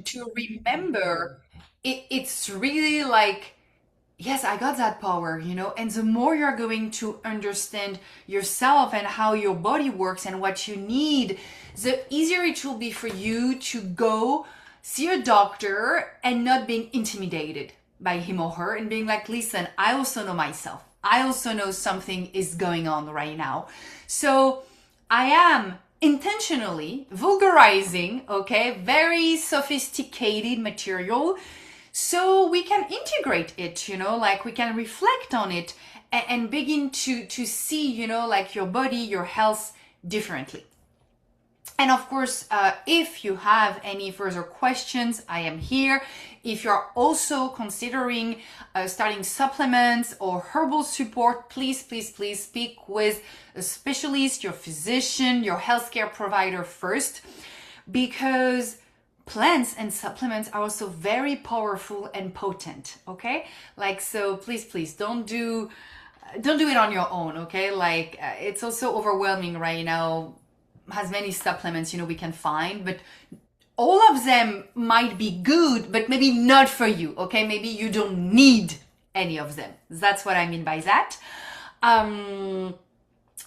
to remember it's really like, yes, I got that power, and the more you're going to understand yourself and how your body works and what you need, the easier it will be for you to go see a doctor and not being intimidated by him or her and being like, listen, I also know myself. I also know something is going on right now. So I am intentionally vulgarizing, okay, very sophisticated material so we can integrate it, like we can reflect on it and begin to see, like your body, your health differently. And of course, if you have any further questions, I am here. If you're also considering starting supplements or herbal support, please speak with a specialist, your physician, your healthcare provider first, because plants and supplements are also very powerful and potent, okay? Like, so please don't do it on your own, okay? Like, it's also overwhelming right now, as many supplements, we can find, but all of them might be good, but maybe not for you, okay? Maybe you don't need any of them. That's what I mean by that.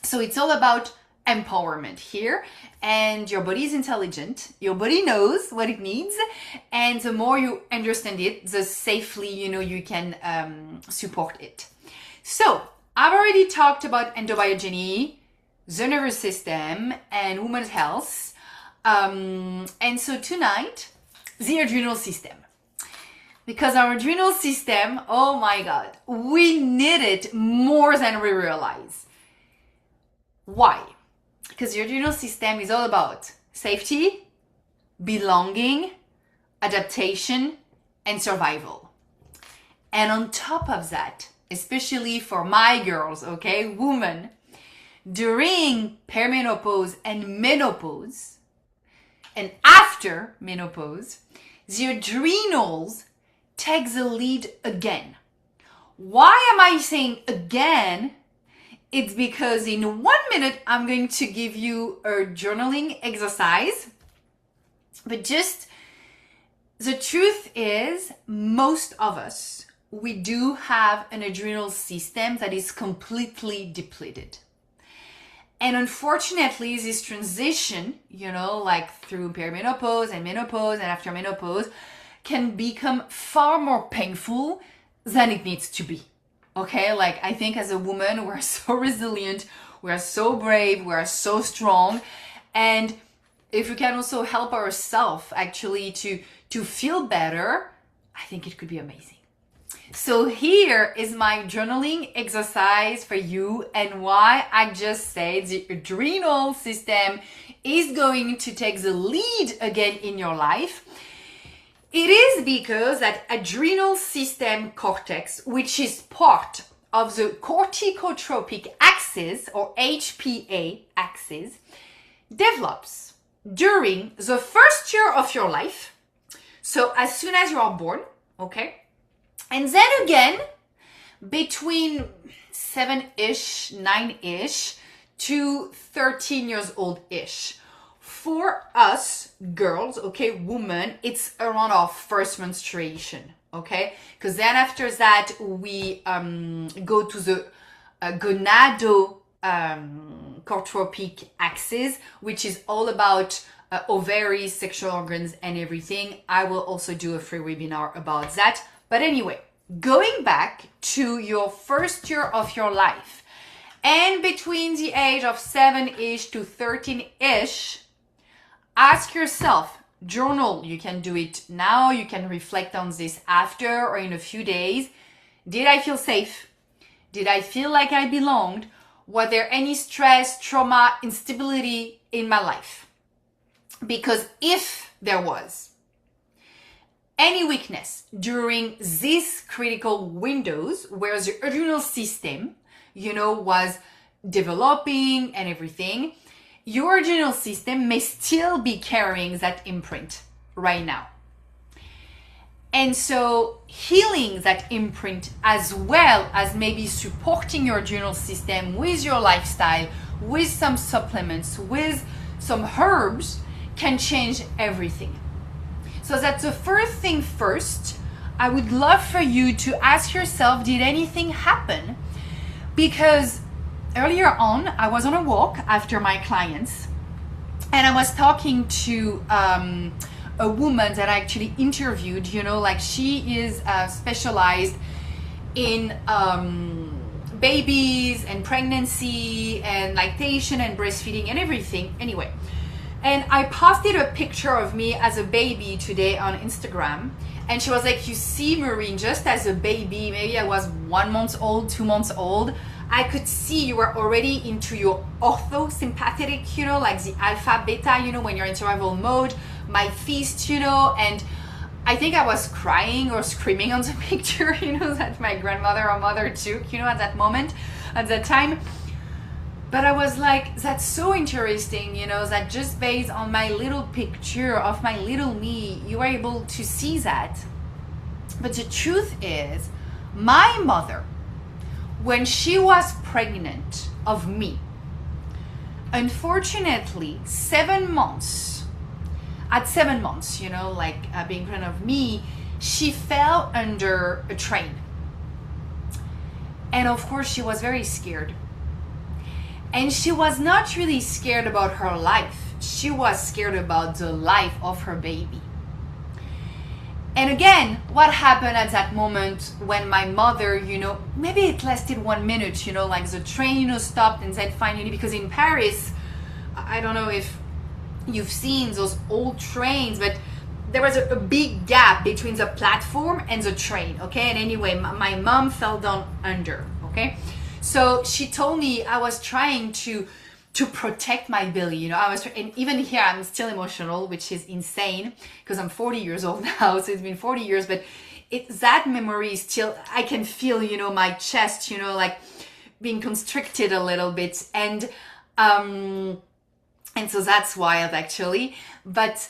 So it's all about empowerment here, and your body is intelligent, your body knows what it needs, and the more you understand it, the safely you can support it. So I've already talked about endobiogeny, the nervous system, and women's health, and so tonight, the adrenal system, because our adrenal system, oh my god, we need it more than we realize. Why? Because the adrenal system is all about safety, belonging, adaptation, and survival. And on top of that, especially for my girls, okay, women, during perimenopause and menopause, and after menopause, the adrenals take the lead again. Why am I saying again? It's because in 1 minute, I'm going to give you a journaling exercise. But just the truth is, most of us, we do have an adrenal system that is completely depleted. And unfortunately, this transition, like through perimenopause and menopause and after menopause, can become far more painful than it needs to be. Okay, like I think as a woman, we're so resilient, we're so brave, we're so strong. And if we can also help ourselves actually to feel better, I think it could be amazing. So here is my journaling exercise for you, and why I just said the adrenal system is going to take the lead again in your life. It is because that adrenal system cortex, which is part of the corticotropic axis or HPA axis, develops during the first year of your life. So as soon as you are born, okay? And then again, between 7-ish, 9-ish to 13 years old-ish. For us girls, okay, women, it's around our first menstruation, okay? Because then after that, we go to the gonadocorticotropic axis, which is all about ovaries, sexual organs, and everything. I will also do a free webinar about that. But anyway, going back to your first year of your life, and between the age of 7-ish to 13-ish, ask yourself, journal, you can do it now, you can reflect on this after or in a few days. Did I feel safe? Did I feel like I belonged? Was there any stress, trauma, instability in my life? Because if there was any weakness during these critical windows where the adrenal system, was developing and everything, your adrenal system may still be carrying that imprint right now. And so healing that imprint, as well as maybe supporting your adrenal system with your lifestyle, with some supplements, with some herbs, can change everything. So that's the first thing first. I would love for you to ask yourself, did anything happen? Because earlier on, I was on a walk after my clients, and I was talking to a woman that I actually interviewed. You know, like she is specialized in babies and pregnancy and lactation and breastfeeding and everything. Anyway, and I posted a picture of me as a baby today on Instagram, and she was like, you see, Maureen, just as a baby, maybe I was 1 month old, 2 months old, I could see you were already into your orthosympathetic, you know, like the alpha, beta, you know, when you're in survival mode, my feast, you know, and I think I was crying or screaming on the picture, you know, that my grandmother or mother took, you know, at that moment, at that time. But I was like, that's so interesting, you know, that just based on my little picture of my little me, you were able to see that. But the truth is, my mother, when she was pregnant of me, unfortunately, at 7 months, you know, like being pregnant of me, she fell under a train. And of course, she was very scared. And she was not really scared about her life. She was scared about the life of her baby. And again, what happened at that moment when my mother, you know, maybe it lasted 1 minute, you know, like the train, you know, stopped, and then finally, because in Paris, I don't know if you've seen those old trains, but there was a big gap between the platform and the train, okay? And anyway, my mom fell down under, okay? So she told me I was trying to protect my belly, you know, and even here I'm still emotional, which is insane because I'm 40 years old now, so it's been 40 years, but that memory is still, I can feel, you know, my chest, you know, like being constricted a little bit, and so that's wild actually, but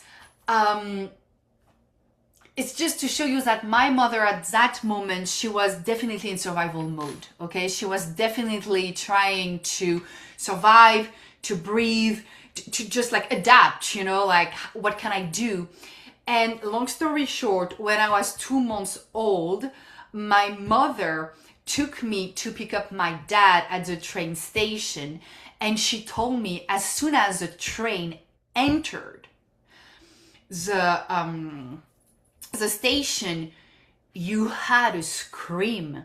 it's just to show you that my mother at that moment, she was definitely in survival mode, okay? She was definitely trying to survive, to breathe, to just like adapt, you know, like what can I do? And long story short, when I was 2 months old, my mother took me to pick up my dad at the train station, and she told me as soon as the train entered the station, you had a scream.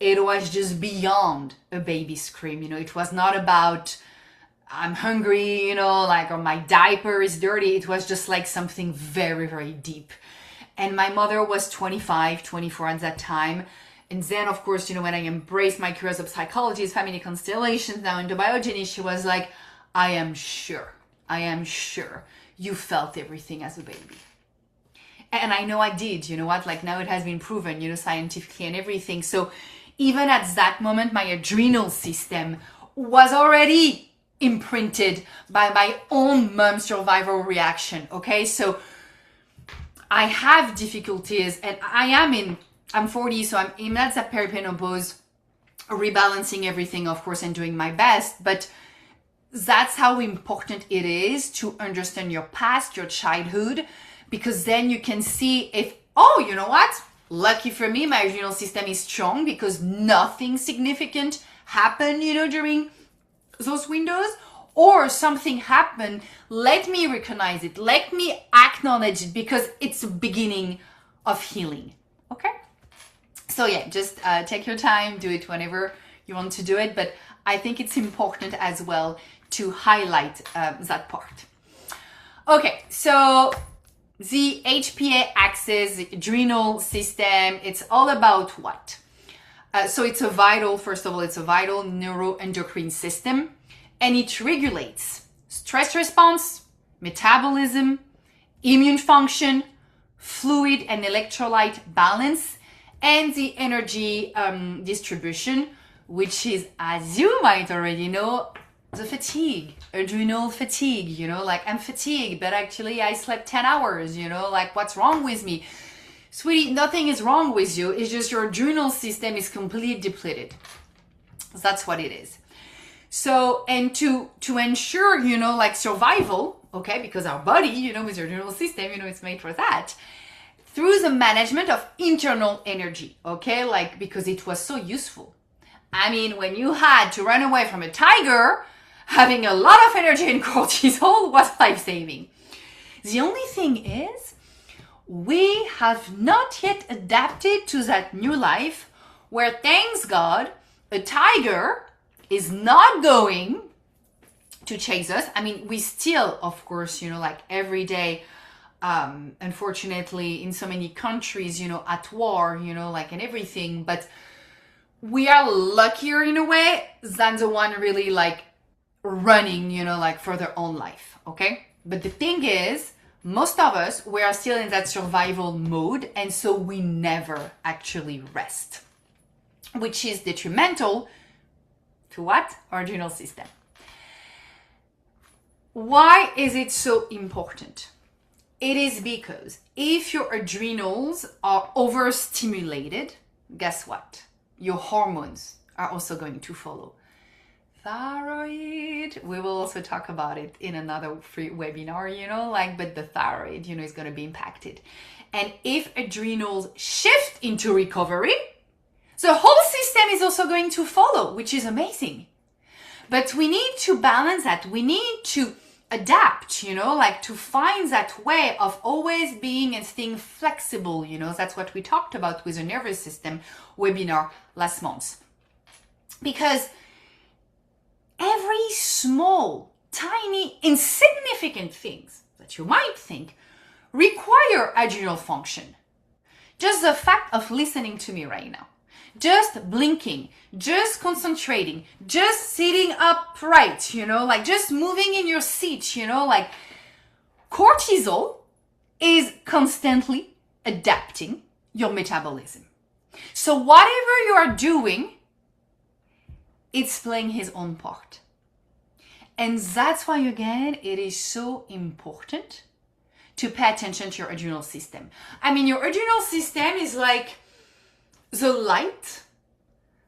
It was just beyond a baby scream, you know. It was not about I'm hungry, you know, like, or my diaper is dirty. It was just like something very, very deep. And my mother was 25, 24 at that time. And then, of course, you know, when I embraced my career as a psychologist, family constellations, now into biogeny, she was like, I am sure you felt everything as a baby. And I know I did, you know what, like now it has been proven, you know, scientifically and everything. So even at that moment, my adrenal system was already imprinted by my own mom's survival reaction, okay? So I have difficulties, and I'm 40, so I'm in that perimenopause, rebalancing everything, of course, and doing my best, but that's how important it is to understand your past, your childhood, because then you can see if, oh, you know what? Lucky for me, my adrenal system is strong because nothing significant happened, you know, during those windows, or something happened. Let me recognize it. Let me acknowledge it, because it's the beginning of healing. Okay? So yeah, just take your time, do it whenever you want to do it. But I think it's important as well to highlight that part. Okay, so the HPA axis, the adrenal system, it's all about what? So it's a vital, first of all, it's a vital neuroendocrine system, and it regulates stress response, metabolism, immune function, fluid and electrolyte balance, and the energy distribution, which is, as you might already know, the fatigue, adrenal fatigue, you know, like I'm fatigued, but actually I slept 10 hours, you know, like what's wrong with me? Sweetie, nothing is wrong with you. It's just your adrenal system is completely depleted. That's what it is. So, and to ensure, you know, like survival, okay? Because our body, you know, with your adrenal system, you know, it's made for that. Through the management of internal energy, okay? Like, because it was so useful. I mean, when you had to run away from a tiger, having a lot of energy and cortisol was life-saving. The only thing is, we have not yet adapted to that new life where, thanks God, a tiger is not going to chase us. I mean, we still, of course, you know, like every day, unfortunately, in so many countries, you know, at war, you know, like and everything, but we are luckier in a way than the one really like running, you know, like for their own life, okay? But the thing is, most of us, we are still in that survival mode, and so we never actually rest, which is detrimental to what? Our adrenal system. Why is it so important? It is because if your adrenals are overstimulated, guess what? Your hormones are also going to follow. Thyroid, we will also talk about it in another free webinar, you know, like, but the thyroid, you know, is going to be impacted. And if adrenals shift into recovery, the whole system is also going to follow, which is amazing. But we need to balance that. We need to adapt, you know, like to find that way of always being and staying flexible, you know. That's what we talked about with the nervous system webinar last month. Because every small, tiny, insignificant things that you might think require adrenal function. Just the fact of listening to me right now, just blinking, just concentrating, just sitting upright, you know, like just moving in your seat, you know, like cortisol is constantly adapting your metabolism. So whatever you are doing, it's playing his own part. And that's why, again, it is so important to pay attention to your adrenal system. I mean, your adrenal system is like the light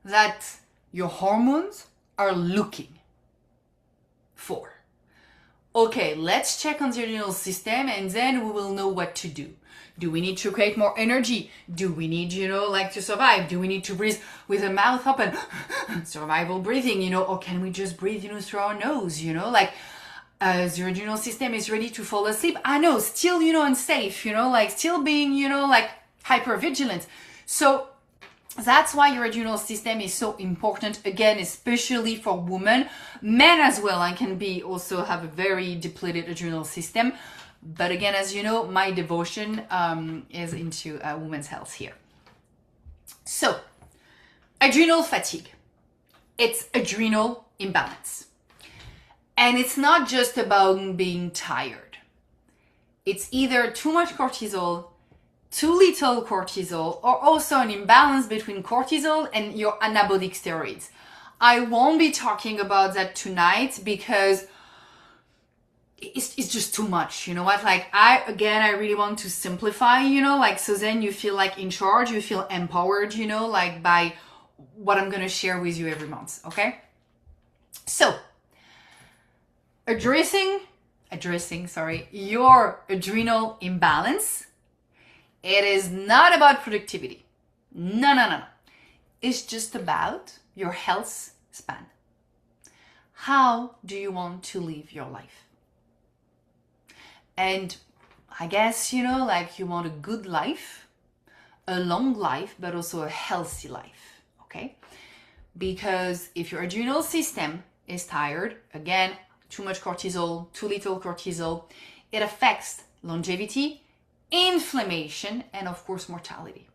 that your hormones are looking for. Okay, let's check on the adrenal system and then we will know what to do. Do we need to create more energy? Do we need, you know, like to survive? Do we need to breathe with the mouth open? Survival breathing, you know, or can we just breathe, you know, through our nose, you know, like the adrenal system is ready to fall asleep. I know, still, you know, unsafe, you know, like still being, you know, like hypervigilant. So that's why your adrenal system is so important, again, especially for women. Men as well, I can be also have a very depleted adrenal system. But again, as you know, my devotion is into women's health here. So, adrenal fatigue. It's adrenal imbalance. And it's not just about being tired. It's either too much cortisol, too little cortisol, or also an imbalance between cortisol and your anabolic steroids. I won't be talking about that tonight because it's just too much, you know what? Like I really want to simplify, you know, like so then you feel like in charge, you feel empowered, you know, like by what I'm going to share with you every month, okay? So, addressing your adrenal imbalance, it is not about productivity. No. It's just about your health span. How do you want to live your life? And I guess, you know, like you want a good life, a long life, but also a healthy life, okay? Because if your adrenal system is tired, again, too much cortisol, too little cortisol, it affects longevity, inflammation, and of course, mortality.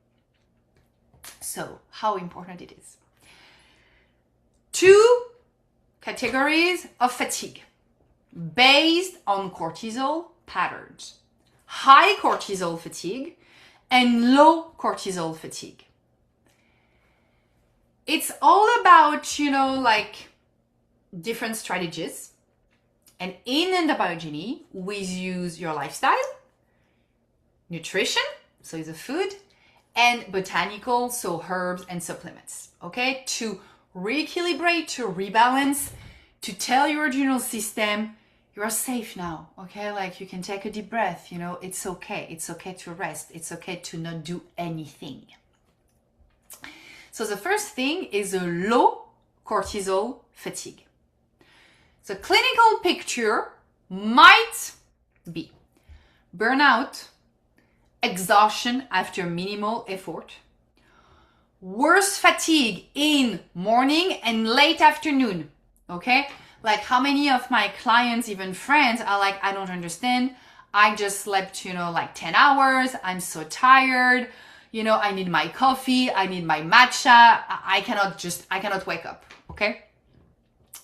So, how important it is. 2 categories of fatigue based on cortisol patterns. High cortisol fatigue and low cortisol fatigue. It's all about, you know, like different strategies. And in endobiogeny, we use your lifestyle, nutrition, so the food, and botanical, so herbs and supplements, okay? To recalibrate, to rebalance, to tell your adrenal system, you are safe now, okay? Like you can take a deep breath, you know, it's okay. It's okay to rest. It's okay to not do anything. So the first thing is a low cortisol fatigue. The clinical picture might be burnout, exhaustion after minimal effort, worse fatigue in morning and late afternoon, okay? Like how many of my clients, even friends, are like, I don't understand. I just slept, you know, like 10 hours. I'm so tired. You know, I need my coffee. I need my matcha. I cannot wake up, okay?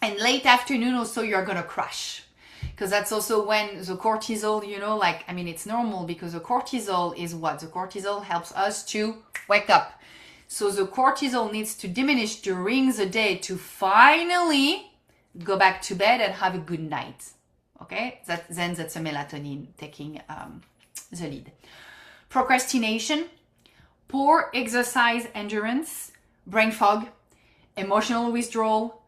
And late afternoon also, you're gonna crash. Because that's also when the cortisol, you know, like, I mean, it's normal because the cortisol is what? The cortisol helps us to wake up. So the cortisol needs to diminish during the day to finally go back to bed and have a good night. Okay? Then that's a melatonin taking the lead. Procrastination, poor exercise endurance, brain fog, emotional withdrawal,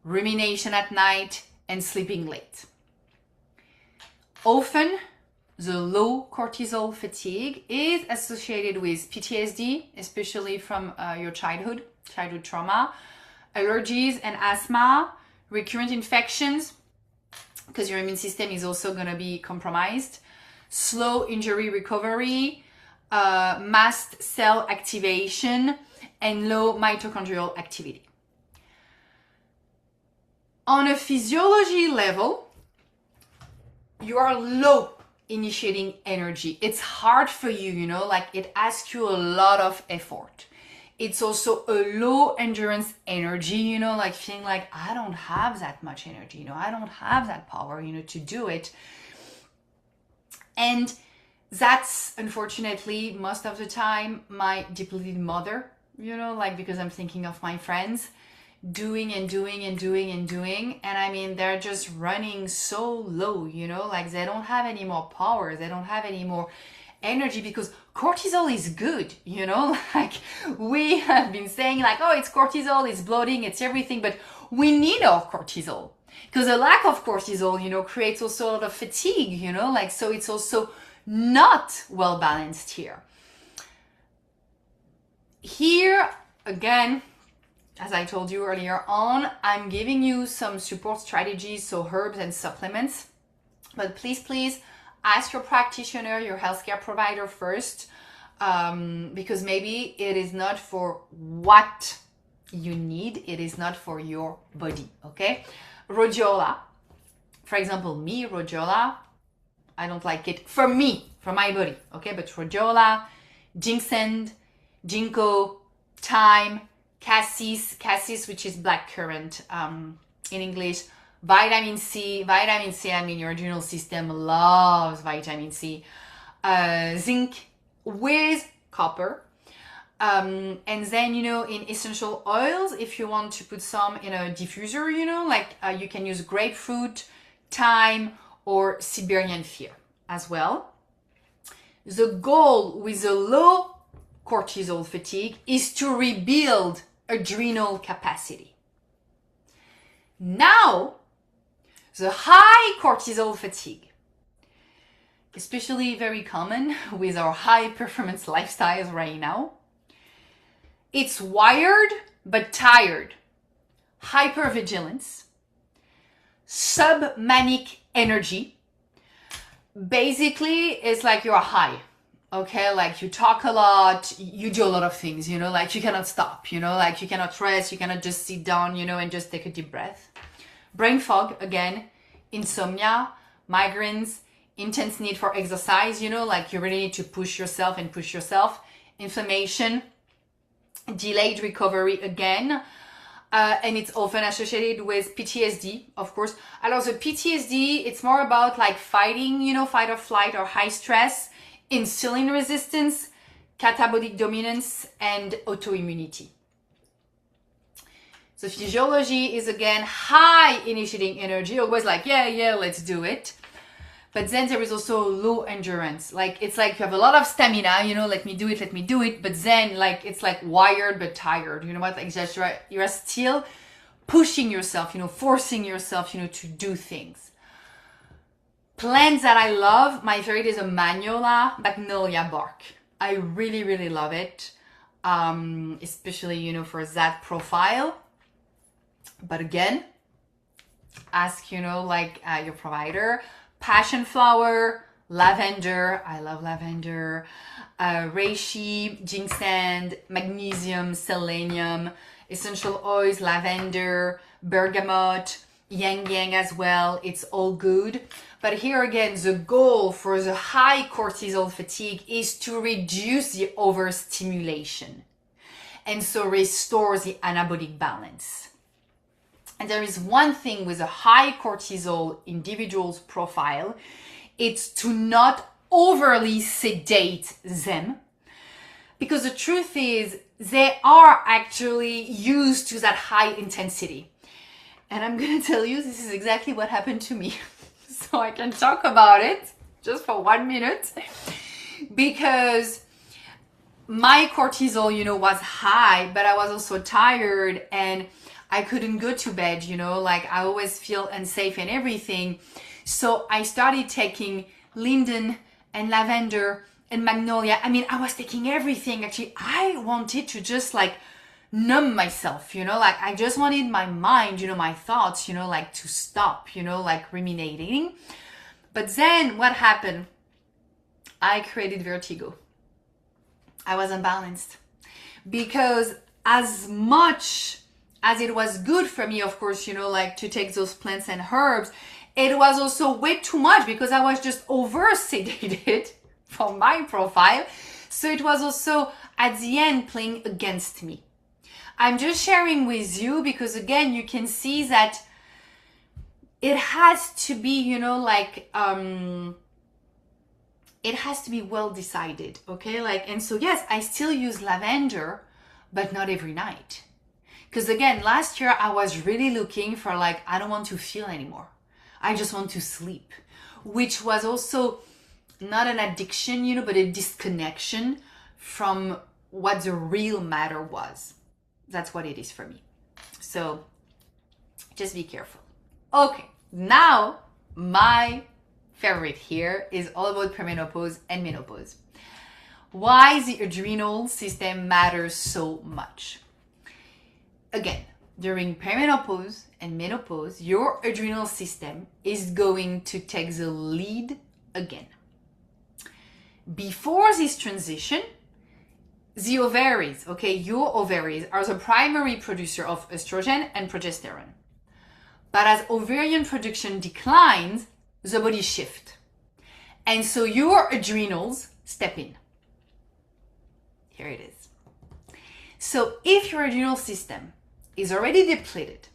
rumination at night, and sleeping late. Often, the low cortisol fatigue is associated with PTSD, especially from your childhood trauma, allergies and asthma, recurrent infections, because your immune system is also going to be compromised, slow injury recovery, mast cell activation, and low mitochondrial activity. On a physiology level, you are low initiating energy. It's hard for you, you know, like it asks you a lot of effort. It's also a low endurance energy, you know, like feeling like I don't have that much energy, you know, I don't have that power, you know, to do it. And that's unfortunately most of the time my depleted mother, you know, like because I'm thinking of my friends doing and doing and doing and doing, and I mean they're just running so low, you know, like they don't have any more power, they don't have any more energy, because cortisol is good, you know, like we have been saying like, oh, it's cortisol, it's bloating, it's everything, but we need our cortisol, because a lack of cortisol, you know, creates also a lot of fatigue, you know, like, so it's also not well balanced here. Here again, as I told you earlier on, I'm giving you some support strategies, so herbs and supplements. But please ask your practitioner, your healthcare provider first, because maybe it is not for what you need, it is not for your body, okay? Rhodiola, for example, me, rhodiola, I don't like it for me, for my body, okay? But rhodiola, ginseng, ginkgo, thyme, cassis, which is black currant in English, vitamin C, I mean your adrenal system loves vitamin C, zinc with copper, and then, you know, in essential oils, if you want to put some in a diffuser, you know, like you can use grapefruit, thyme, or Siberian fir as well. The goal with the low cortisol fatigue is to rebuild adrenal capacity. Now, the high cortisol fatigue, especially very common with our high performance lifestyles right now, it's wired but tired, hypervigilance, submanic energy. Basically, it's like you're high. Okay, like you talk a lot, you do a lot of things, you know, like you cannot stop, you know, like you cannot rest, you cannot just sit down, you know, and just take a deep breath. Brain fog, again, insomnia, migraines, intense need for exercise, you know, like you really need to push yourself, inflammation, delayed recovery again, and it's often associated with PTSD, of course. Alors the PTSD, it's more about like fighting, you know, fight or flight or high stress, insulin resistance, catabolic dominance, and autoimmunity. The physiology is again high initiating energy, always like, yeah, let's do it. But then there is also low endurance. Like, it's like you have a lot of stamina, you know, let me do it. But then like, it's like wired but tired, you know what? Like just you're still pushing yourself, you know, forcing yourself, you know, to do things. Plants that I love, my favorite is a magnolia bark. I really, really love it. Especially, you know, for that profile. But again, ask, you know, like your provider. Passion flower, lavender, I love lavender, reishi, ginseng, magnesium, selenium, essential oils, lavender, bergamot, yang as well. It's all good. But here again, the goal for the high cortisol fatigue is to reduce the overstimulation and so restore the anabolic balance. And there is one thing with a high cortisol individual's profile, it's to not overly sedate them, because the truth is they are actually used to that high intensity. And I'm gonna tell you, this is exactly what happened to me. So I can talk about it just for 1 minute, because my cortisol, you know, was high, but I was also tired and I couldn't go to bed, you know, like I always feel unsafe and everything. So I started taking linden and lavender and magnolia. I mean, I was taking everything. Actually, I wanted to just like numb myself, you know, like I just wanted my mind, you know, my thoughts, you know, like to stop, you know, like ruminating. But then what happened? I created vertigo. I was unbalanced, because as much as it was good for me, of course, you know, like to take those plants and herbs, it was also way too much because I was just over sedated for my profile. So it was also at the end playing against me. I'm just sharing with you because again, you can see that it has to be, you know, like, it has to be well decided. Okay. Like, and so yes, I still use lavender, but not every night. Because again, last year I was really looking for like, I don't want to feel anymore. I just want to sleep, which was also not an addiction, you know, but a disconnection from what the real matter was. That's what it is for me. So just be careful. Okay, now my favorite here is all about perimenopause and menopause. Why the adrenal system matters so much. Again, during perimenopause and menopause, your adrenal system is going to take the lead again. Before this transition, the ovaries, okay, your ovaries are the primary producer of estrogen and progesterone. But as ovarian production declines, the body shifts. And so your adrenals step in. Here it is. So if your adrenal system is already depleted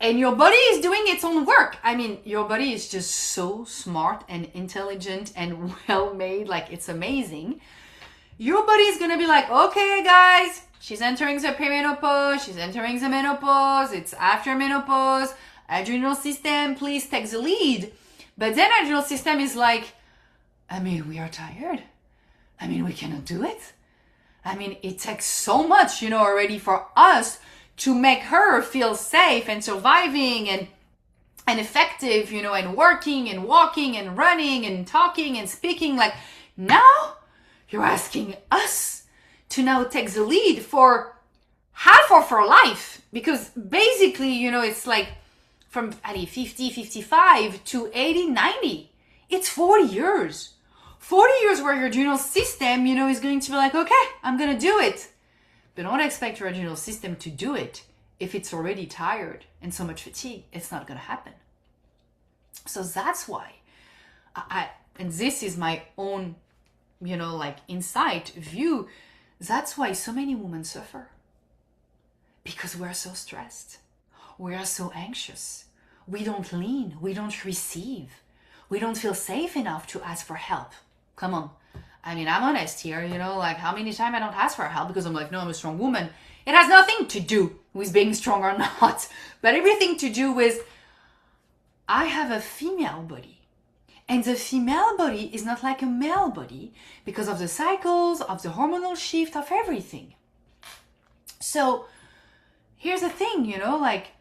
and your body is doing its own work, I mean, your body is just so smart and intelligent and well made, like it's amazing. Your body is going to be like, okay, guys, she's entering the perimenopause, she's entering the menopause, it's after menopause, adrenal system, please take the lead. But then adrenal system is like, I mean, we are tired. I mean, we cannot do it. I mean, it takes so much, you know, already for us to make her feel safe and surviving and effective, you know, and working and walking and running and talking and speaking. Like, now you're asking us to now take the lead for half of her life, because basically, you know, it's like from 50, 55 to 80, 90. It's 40 years. 40 years where your adrenal system, you know, is going to be like, okay, I'm going to do it. But don't expect your adrenal system to do it if it's already tired and so much fatigue. It's not going to happen. So that's why and this is my own, you know, like insight view. That's why so many women suffer. Because we're so stressed. We are so anxious. We don't lean. We don't receive. We don't feel safe enough to ask for help. Come on. I mean, I'm honest here, you know, like how many times I don't ask for help because I'm like, no, I'm a strong woman. It has nothing to do with being strong or not, but everything to do with I have a female body. And the female body is not like a male body because of the cycles, of the hormonal shift, of everything. So here's the thing, you know, like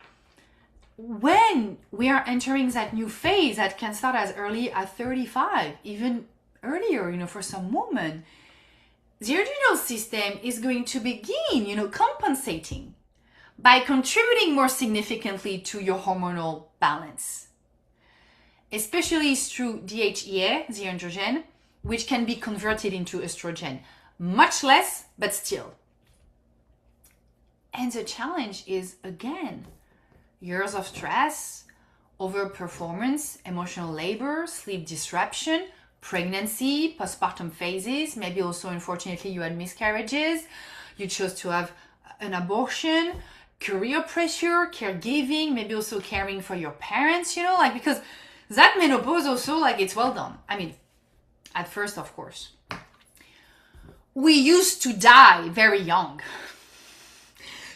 when we are entering that new phase that can start as early as 35, even earlier, for some women, the adrenal system is going to begin, compensating by contributing more significantly to your hormonal balance, especially through DHEA, the androgen, which can be converted into estrogen. Much less, but still. And the challenge is, again, years of stress, overperformance, emotional labor, sleep disruption, pregnancy, postpartum phases, maybe also, unfortunately, you had miscarriages, you chose to have an abortion, career pressure, caregiving, maybe also caring for your parents, because that menopause also, it's well done. I mean, at first, of course. We used to die very young.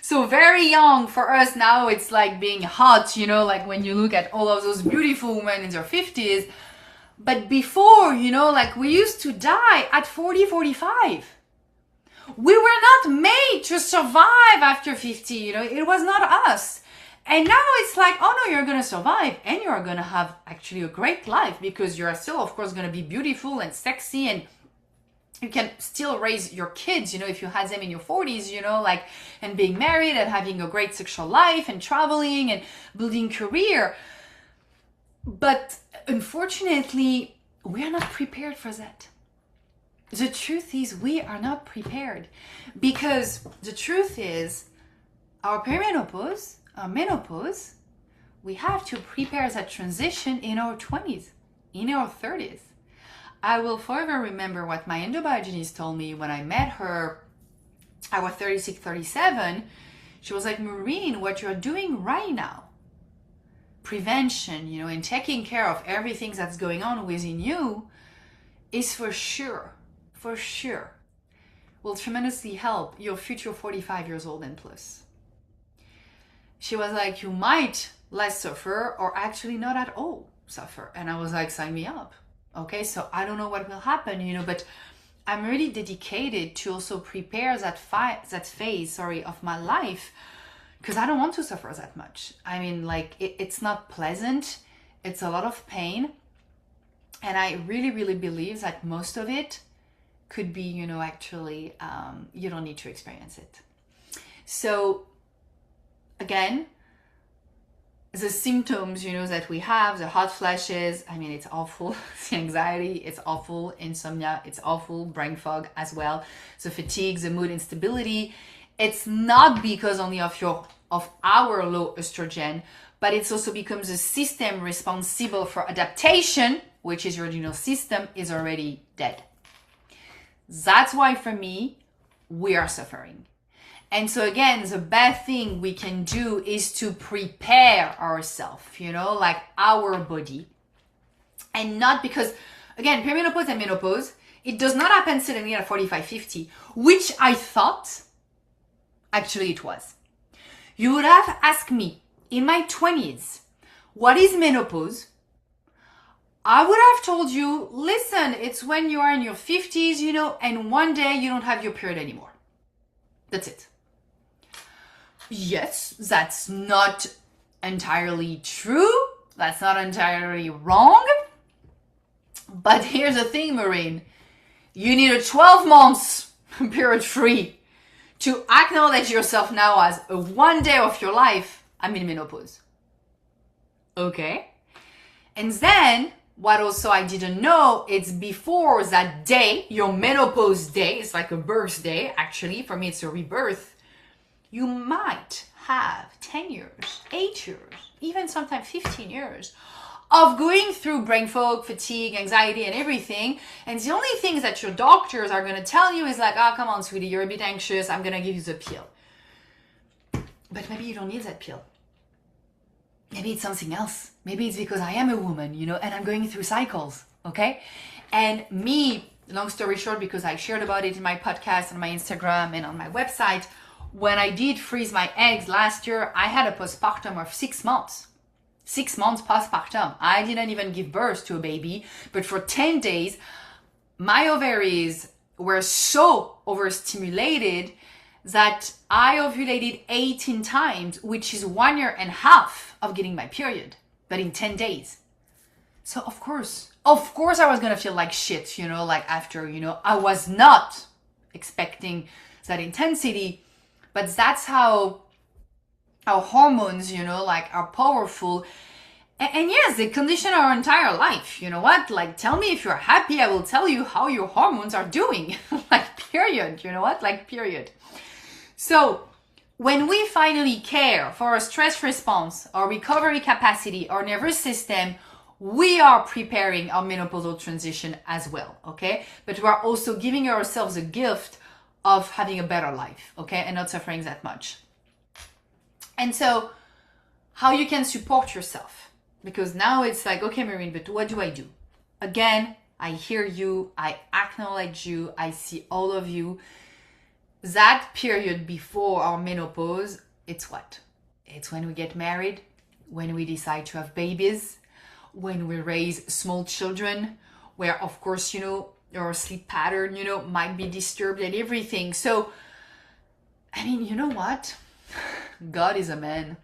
So very young for us now, it's like being hot, when you look at all of those beautiful women in their 50s. But before, we used to die at 40, 45. We were not made to survive after 50, it was not us. And now it's like, oh no, you're going to survive and you're going to have actually a great life because you're still, of course, going to be beautiful and sexy, and you can still raise your kids, if you had them in your 40s, and being married and having a great sexual life and traveling and building career. But unfortunately, we are not prepared for that. The truth is we are not prepared, because the truth is our perimenopause, our menopause, we have to prepare that transition in our 20s, in our 30s. I will forever remember what my endobiologist told me when I met her. I was 36, 37. She was like, Maureen, what you're doing right now, prevention, and taking care of everything that's going on within you, is for sure, will tremendously help your future 45 years old and plus. She was like, you might less suffer or actually not at all suffer. And I was like, sign me up. Okay, so I don't know what will happen, but I'm really dedicated to also prepare that phase of my life, because I don't want to suffer that much. I mean, it's not pleasant. It's a lot of pain. And I really, really believe that most of it could be, actually, you don't need to experience it. So again, the symptoms, that we have, the hot flashes, I mean, it's awful. The anxiety, it's awful. Insomnia, it's awful. Brain fog as well. The fatigue, the mood instability. It's not because only of our low estrogen, but it's also becomes a system responsible for adaptation, which is your adrenal system, is already dead. That's why for me, we are suffering. And so again, the best thing we can do is to prepare ourselves, our body. And not because, again, perimenopause and menopause, it does not happen suddenly at 45, 50, which I thought, actually it was. You would have asked me in my 20s, what is menopause? I would have told you, listen, it's when you are in your 50s, and one day you don't have your period anymore. That's it. Yes, that's not entirely true. That's not entirely wrong. But here's the thing, Maureen. You need a 12 months period free to acknowledge yourself now as a one day of your life, I'm in menopause. Okay? And then, what also I didn't know, it's before that day, your menopause day, it's like a birthday, actually. For me, it's a rebirth. You might have 10 years, 8 years, even sometimes 15 years of going through brain fog, fatigue, anxiety, and everything. And the only things that your doctors are going to tell you is like, oh, come on, sweetie, you're a bit anxious. I'm going to give you the pill. But maybe you don't need that pill. Maybe it's something else. Maybe it's because I am a woman, and I'm going through cycles, okay? And me, long story short, because I shared about it in my podcast, on my Instagram, and on my website, when I did freeze my eggs last year, I had a postpartum of 6 months. 6 months postpartum. I didn't even give birth to a baby, but for 10 days, my ovaries were so overstimulated that I ovulated 18 times, which is 1.5 years of getting my period, but in 10 days. So of course I was gonna feel like shit, like after, I was not expecting that intensity, but that's how our hormones, like are powerful. And yes, they condition our entire life. You know what? Like, tell me if you're happy, I will tell you how your hormones are doing. Like, period. You know what? Like, period. So, when we finally care for our stress response, our recovery capacity, our nervous system, we are preparing our menopausal transition as well, okay? But we're also giving ourselves a gift of having a better life, okay? And not suffering that much. And so, how you can support yourself. Because now it's like, okay, Marine, but what do I do? Again, I hear you, I acknowledge you, I see all of you. That period before our menopause, it's what? It's when we get married, when we decide to have babies, when we raise small children, where of course, your sleep pattern, might be disturbed and everything. So, I mean, you know what? God is a man.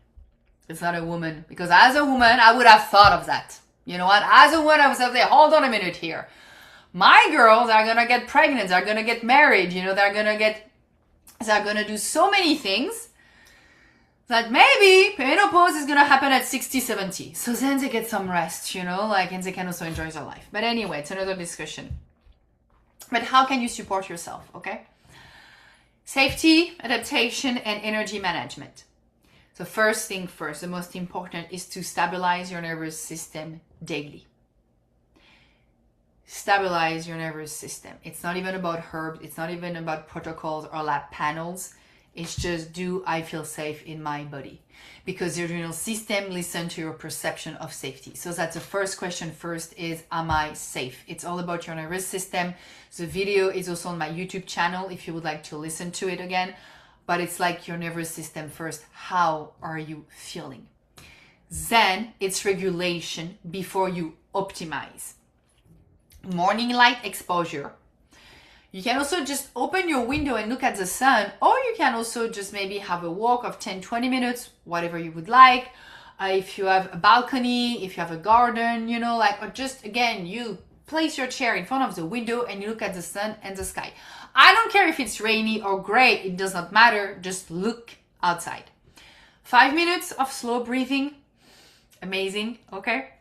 It's not a woman. Because as a woman, I would have thought of that. You know what? As a woman, I was like, hold on a minute here. My girls are going to get pregnant. They're going to get married. They're going to do so many things that maybe menopause is going to happen at 60, 70. So then they get some rest, and they can also enjoy their life. But anyway, it's another discussion. But how can you support yourself, okay? Safety, adaptation, and energy management. So first thing first, the most important is to stabilize your nervous system daily. Stabilize your nervous system. It's not even about herbs. It's not even about protocols or lab panels. It's just, do I feel safe in my body? Because the adrenal system listens to your perception of safety. So that's the first question first is, am I safe? It's all about your nervous system. The video is also on my YouTube channel if you would like to listen to it again. But it's like your nervous system first. How are you feeling? Then it's regulation before you optimize. Morning light exposure. You can also just open your window and look at the sun, or you can also just maybe have a walk of 10-20 minutes, whatever you would like. If you have a balcony, if you have a garden, or just, again, you place your chair in front of the window and you look at the sun and the sky. I don't care if it's rainy or gray, it does not matter, just look outside. 5 minutes of slow breathing, amazing, okay?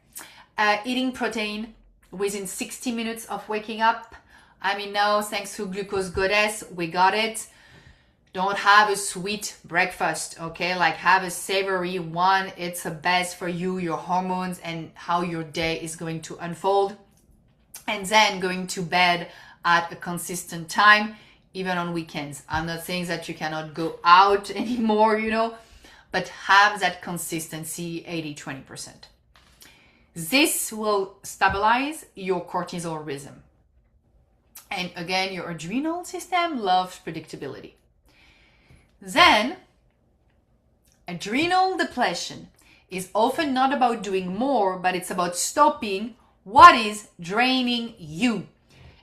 Eating protein within 60 minutes of waking up. I mean, now, thanks to Glucose Goddess, we got it. Don't have a sweet breakfast, okay? Like, have a savory one. It's the best for you, your hormones, and how your day is going to unfold. And then going to bed at a consistent time, even on weekends. I'm not saying that you cannot go out anymore, but have that consistency 80-20%. This will stabilize your cortisol rhythm. And again, your adrenal system loves predictability. Then, adrenal depletion is often not about doing more, but it's about stopping what is draining you.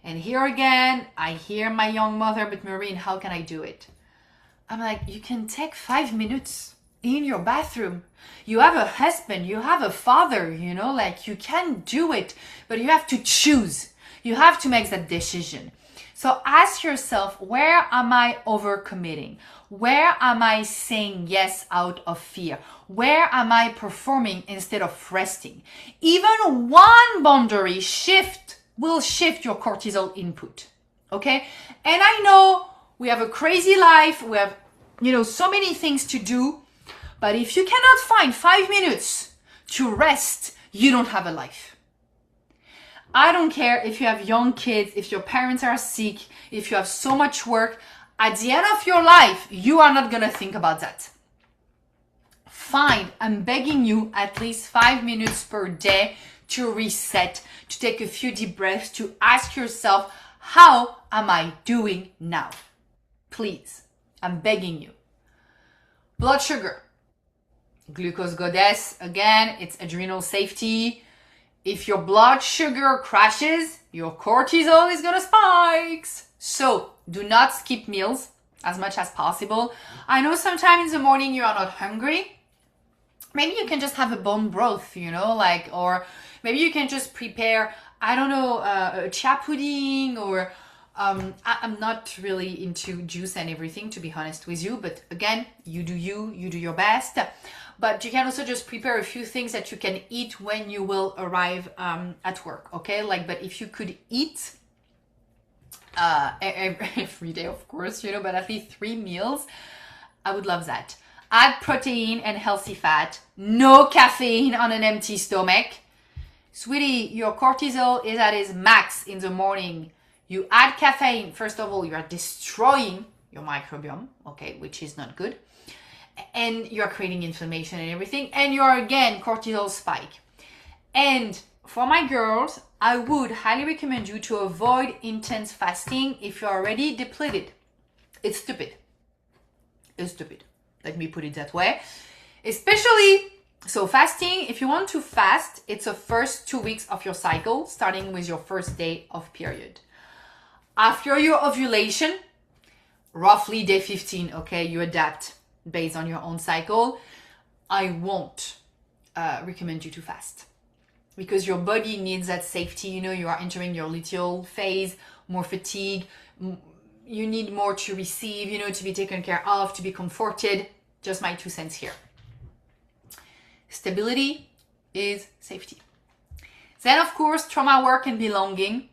And here again, I hear my young mother, but Marine, how can I do it? I'm like, you can take 5 minutes in your bathroom. You have a husband, you have a father, you can do it, but you have to choose. You have to make that decision. So ask yourself, where am I overcommitting? Where am I saying yes out of fear? Where am I performing instead of resting? Even one boundary shift will shift your cortisol input, okay? And I know we have a crazy life, we have, so many things to do, but if you cannot find 5 minutes to rest, you don't have a life. I don't care if you have young kids, if your parents are sick, if you have so much work, at the end of your life, you are not gonna think about that. Find, I'm begging you, at least 5 minutes per day to reset, to take a few deep breaths, to ask yourself, how am I doing now? Please, I'm begging you. Blood sugar. Glucose Goddess, again, it's adrenal safety. If your blood sugar crashes, your cortisol is gonna spike. So do not skip meals. as much as possible. I know sometimes in the morning you are not hungry. Maybe you can just have a bone broth, you know, like, or maybe you can just prepare, I don't know, a chia pudding, or I'm not really into juice and everything, to be honest with you. But again, you do your best. But you can also just prepare a few things that you can eat when you will arrive at work, okay? Like, but if you could eat every day, of course, you know, but at least 3 meals, I would love that. Add protein and healthy fat, no caffeine on an empty stomach. Sweetie, your cortisol is at its max in the morning. You add caffeine, first of all, you are destroying your microbiome, okay, which is not good. And you're creating inflammation and everything. And you're, again, cortisol spike. And for my girls, I would highly recommend you to avoid intense fasting if you're already depleted. It's stupid. It's stupid. Let me put it that way. Especially, so fasting, if you want to fast, it's the first 2 weeks of your cycle, starting with your first day of period. After your ovulation, roughly day 15, okay, you adapt based on your own cycle. I won't recommend you to fast because your body needs that safety. You know, you are entering your luteal phase, more fatigue. You need more to receive, you know, to be taken care of, to be comforted. Just my 2 cents here. Stability is safety. Then, of course, trauma work and belonging,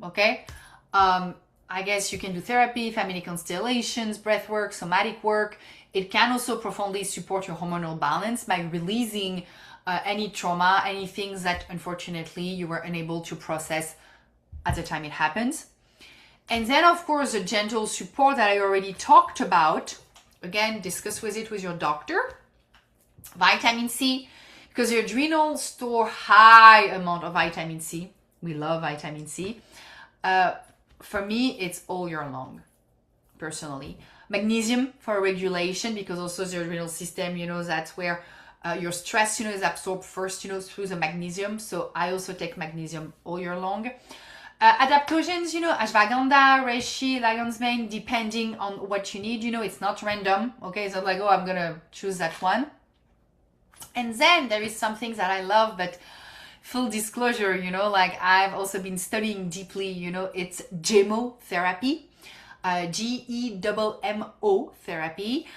okay? I guess you can do therapy, family constellations, breath work, somatic work. It can also profoundly support your hormonal balance by releasing any trauma, any things that unfortunately you were unable to process at the time it happens. And then, of course, the gentle support that I already talked about. Again, discuss with your doctor. Vitamin C, because your adrenals store high amount of vitamin C. We love vitamin C. For me, it's all year long, personally. Magnesium for regulation, because also the adrenal system, you know, that's where your stress, you know, is absorbed first, you know, through the magnesium. So I also take magnesium all year long. Adaptogens, you know, ashwagandha, reishi, lion's mane, depending on what you need. You know, it's not random. Okay, it's not like, oh, I'm going to choose that one. And then there is something that I love, but full disclosure, you know, like I've also been studying deeply, you know, it's gemmo therapy, Gemmo therapy.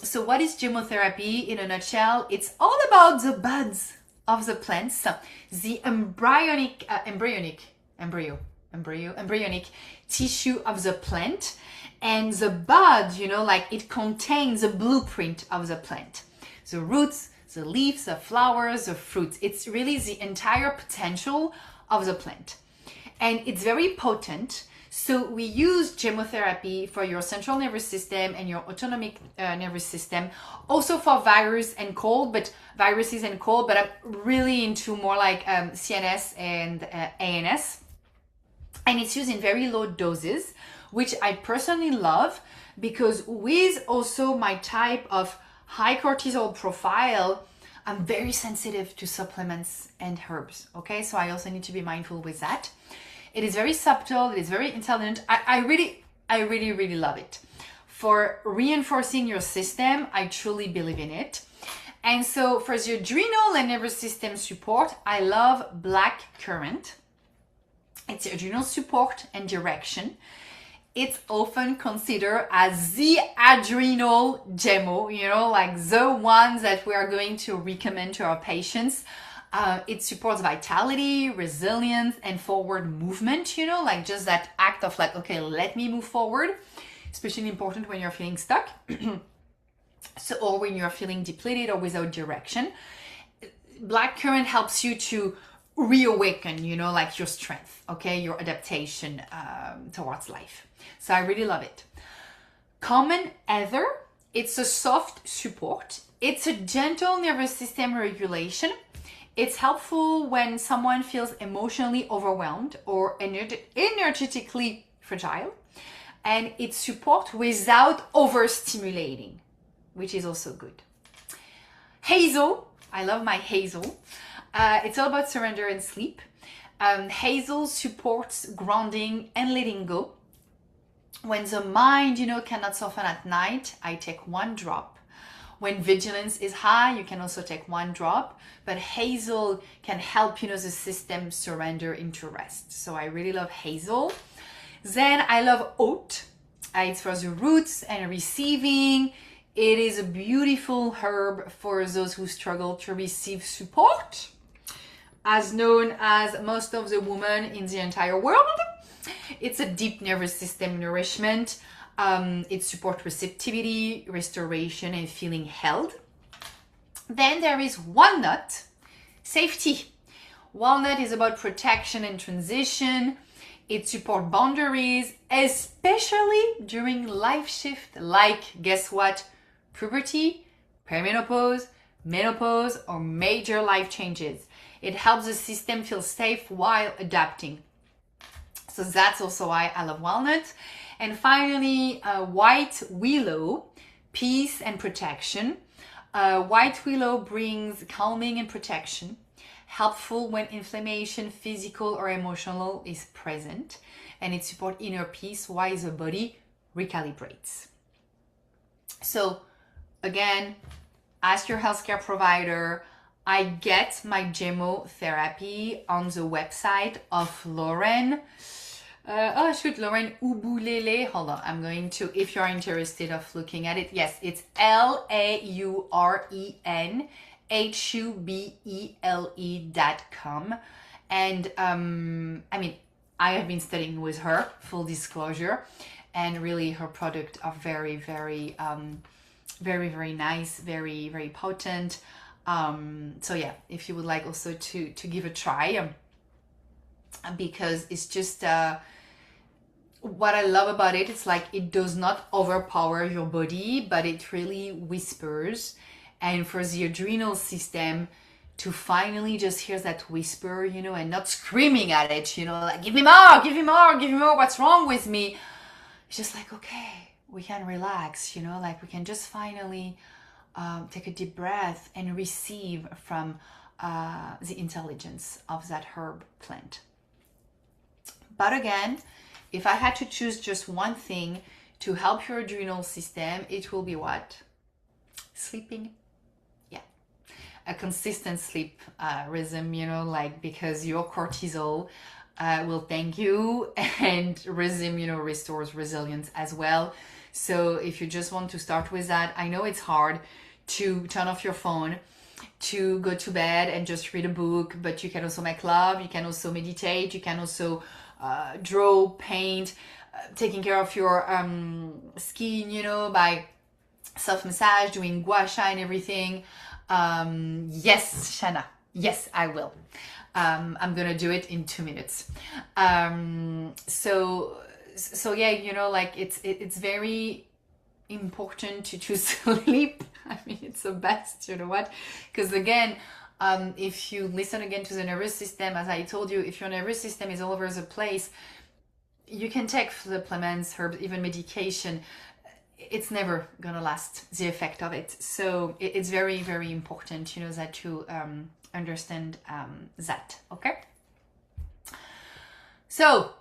So what is gemotherapy in a nutshell? It's all about the buds of the plants, the embryonic tissue of the plant, and the bud, you know, like it contains the blueprint of the plant. The roots, the leaves, the flowers, the fruits. It's really the entire potential of the plant. And it's very potent. So we use gemotherapy for your central nervous system and your autonomic nervous system. Also for viruses and cold, but I'm really into more like CNS and ANS. And it's used in very low doses, which I personally love because with also my type of high cortisol profile, I'm very sensitive to supplements and herbs, okay? So I also need to be mindful with that. It is very subtle, it is very intelligent. I really love it. For reinforcing your system, I truly believe in it. And so for the adrenal and nervous system support, I love black currant. It's adrenal support and direction. It's often considered as the adrenal gemmo, you know, like the ones that we are going to recommend to our patients. It supports vitality, resilience, and forward movement, you know, like just that act of like, okay, let me move forward, especially important when you're feeling stuck. So, or when you're feeling depleted or without direction. Black currant helps you to reawaken, you know, like your strength, okay, your adaptation towards life. So I really love it. Common ether, it's a soft support. It's a gentle nervous system regulation. It's helpful when someone feels emotionally overwhelmed or energetically fragile. And it's support without overstimulating, which is also good. Hazel, I love my Hazel. It's all about surrender and sleep. Hazel supports grounding and letting go. When the mind, cannot soften at night, I take 1 drop. When vigilance is high, you can also take 1 drop, but Hazel can help, the system surrender into rest. So I really love Hazel. Then I love oat. It's for the roots and receiving. It is a beautiful herb for those who struggle to receive support, as known as most of the women in the entire world. It's a deep nervous system nourishment. It supports receptivity, restoration, and feeling held. Then there is walnut, safety. Walnut is about protection and transition. It supports boundaries, especially during life shift, like, guess what? Puberty, perimenopause, menopause, or major life changes. It helps the system feel safe while adapting. So that's also why I love walnut. And finally, white willow, peace and protection. White willow brings calming and protection, helpful when inflammation, physical or emotional, is present. And it supports inner peace while the body recalibrates. So again, ask your healthcare provider. I get my gemmo therapy on the website of Lauren. Lauren Ubulele. Hold on, I'm going to, if you're interested of looking at it, yes, it's LAURENHUBELE.com. And I have been studying with her, full disclosure, and really her products are very, very, very nice, very, very potent. So yeah, if you would like also to give a try, because it's just what I love about it, it's like it does not overpower your body, but it really whispers. And for the adrenal system to finally just hear that whisper, and not screaming at it, like, give me more, give me more, give me more, what's wrong with me? It's just like, okay, we can relax, like we can just finally take a deep breath and receive from the intelligence of that herb plant. But again, if I had to choose just one thing to help your adrenal system, it will be what? Sleeping. Yeah. A consistent sleep rhythm, because your cortisol will thank you, and rhythm, restores resilience as well. So if you just want to start with that, I know it's hard to turn off your phone, to go to bed and just read a book, but you can also make love, you can also meditate, you can also draw, paint, taking care of your skin, by self-massage, doing gua sha and everything. Yes, Shana. Yes, I will. I'm gonna do it in 2 minutes. So yeah, like it's very important to choose sleep. It's the best, you know what? Because again, if you listen again to the nervous system, as I told you, if your nervous system is all over the place, you can take supplements, herbs, even medication. It's never gonna last, the effect of it. So it's very, very important, that you understand that, okay? So,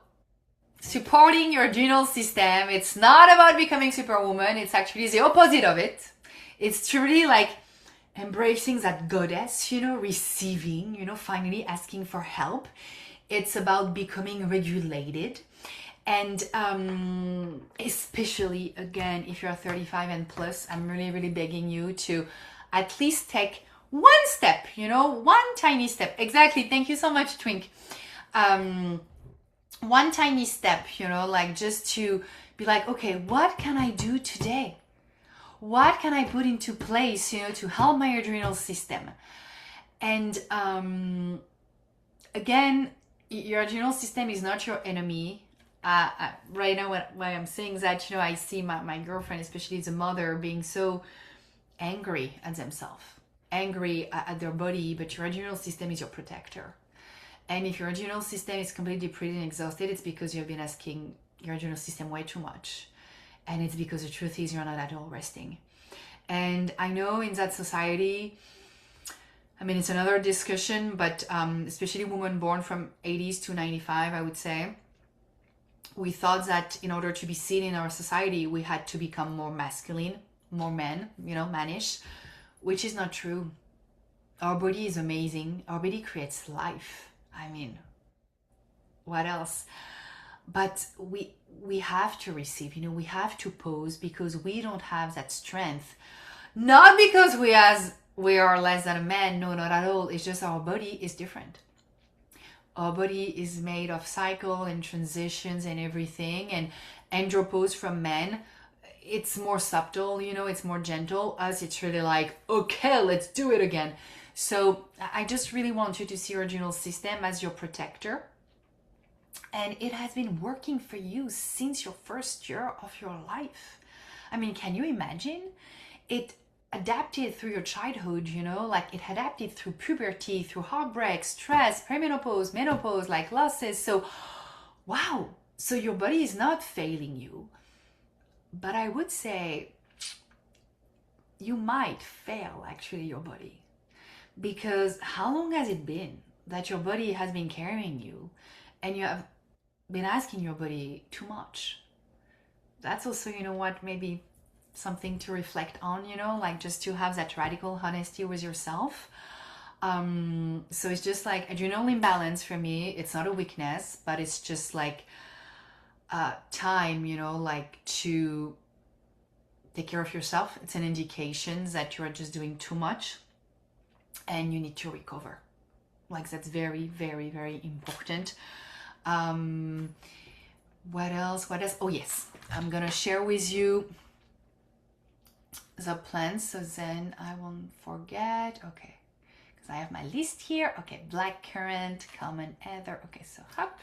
supporting your adrenal system, it's not about becoming superwoman, it's actually the opposite of it. It's truly like embracing that goddess, receiving, finally asking for help. It's about becoming regulated. And especially, again, if you're 35 and plus, I'm really, really begging you to at least take one step, one tiny step. Exactly. Thank you so much, Twink. One tiny step, like just to be like, okay, what can I do today? What can I put into place, to help my adrenal system? And again, your adrenal system is not your enemy. Right now, when I'm saying that, I see my girlfriend, especially the mother, being so angry at themselves, angry at their body, but your adrenal system is your protector. And if your adrenal system is completely depleted and exhausted, it's because you've been asking your adrenal system way too much. And it's because the truth is you're not at all resting. And I know in that society, it's another discussion, but especially women born from 80s to 95, I would say, we thought that in order to be seen in our society, we had to become more masculine, more men, you know, mannish, which is not true. Our body is amazing. Our body creates life. I mean, what else? But we have to receive, you know, we have to pause because we don't have that strength. Not because we are less than a man, no, not at all. It's just our body is different. Our body is made of cycle and transitions and everything. And andropause from men, it's more subtle, you know, it's more gentle. Us, it's really like, okay, let's do it again. So I just really want you to see your adrenal system as your protector. And it has been working for you since your first year of your life. I mean, can you imagine? It adapted through your childhood, you know, like it adapted through puberty, through heartbreak, stress, perimenopause, menopause, like losses. So, wow. So your body is not failing you. But I would say you might fail actually your body. Because how long has it been that your body has been carrying you and you have been asking your body too much? That's also, you know what, maybe something to reflect on, you know, like just to have that radical honesty with yourself. So it's just like adrenal imbalance for me. It's not a weakness, but it's just like time, you know, like to take care of yourself. It's an indication that you are just doing too much and you need to recover. Like that's very, very, very important. What else? Oh yes, I'm gonna share with you the plants so then I won't forget. Okay, because I have my list here. Okay, black currant, common heather. Okay, so hop.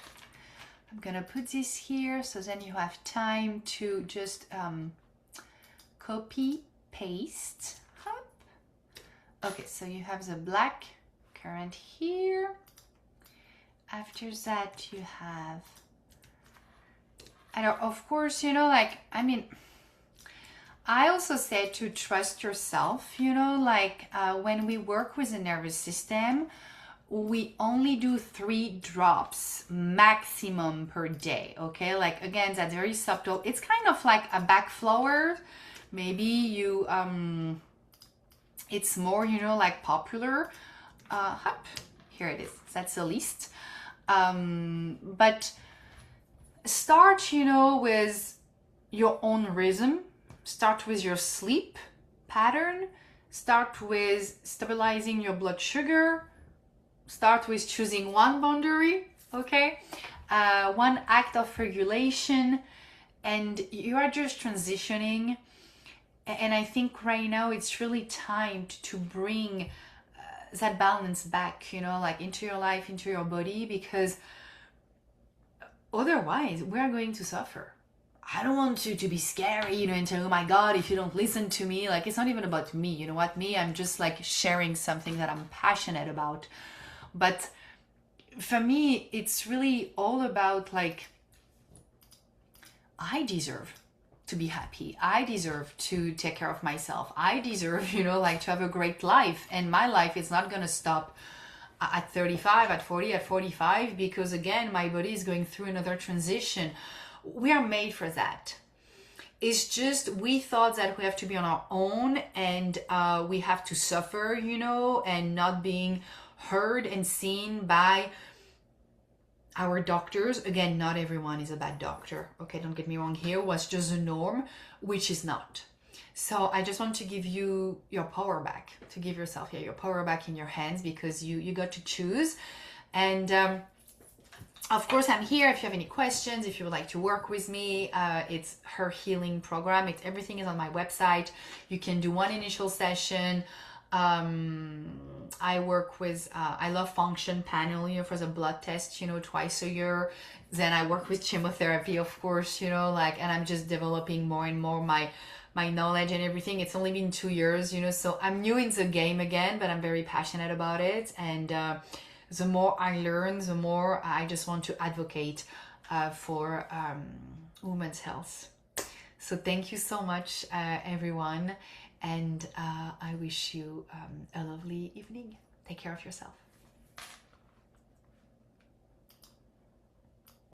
I'm gonna put this here so then you have time to just copy, paste. Hop. Okay, so you have the black currant here. After that you have, and of course, you know, like, I mean, I also say to trust yourself, you know, like when we work with the nervous system, we only do 3 drops maximum per day, okay? Like, again, that's very subtle. It's kind of like a backflower. Maybe you, it's more, you know, like popular. Hop, here it is. That's the list. But start, you know, with your own rhythm. Start with your sleep pattern. Start with stabilizing your blood sugar. Start with choosing one boundary, okay? One act of regulation, and you are just transitioning. And I think right now it's really time to bring that balance back, you know, like into your life, into your body, because otherwise we are going to suffer. I don't want to be scary, you know, and tell, oh my God, if you don't listen to me, like, it's not even about me, you know what, me, I'm just like sharing something that I'm passionate about. But for me, it's really all about like, I deserve to be happy. I deserve to take care of myself. I deserve, you know, like to have a great life. And my life is not going to stop at 35, at 40, at 45, because again, my body is going through another transition. We are made for that. It's just we thought that we have to be on our own and we have to suffer, you know, and not being heard and seen by our doctors. Again, not everyone is a bad doctor. Okay, don't get me wrong here. Was just a norm, which is not. So I just want to give you your power back, to give yourself your power back in your hands, because you got to choose. And of course, I'm here if you have any questions, if you would like to work with me. It's her healing program. Everything is on my website. You can do one initial session. I work with, I love function panel, you know, for the blood test, you know, twice a year. Then I work with chemotherapy, of course, you know, like, and I'm just developing more and more my knowledge and everything. It's only been 2 years, you know, so I'm new in the game again, but I'm very passionate about it. And the more I learn, the more I just want to advocate for women's health. So thank you so much, everyone. And I wish you a lovely evening. Take care of yourself.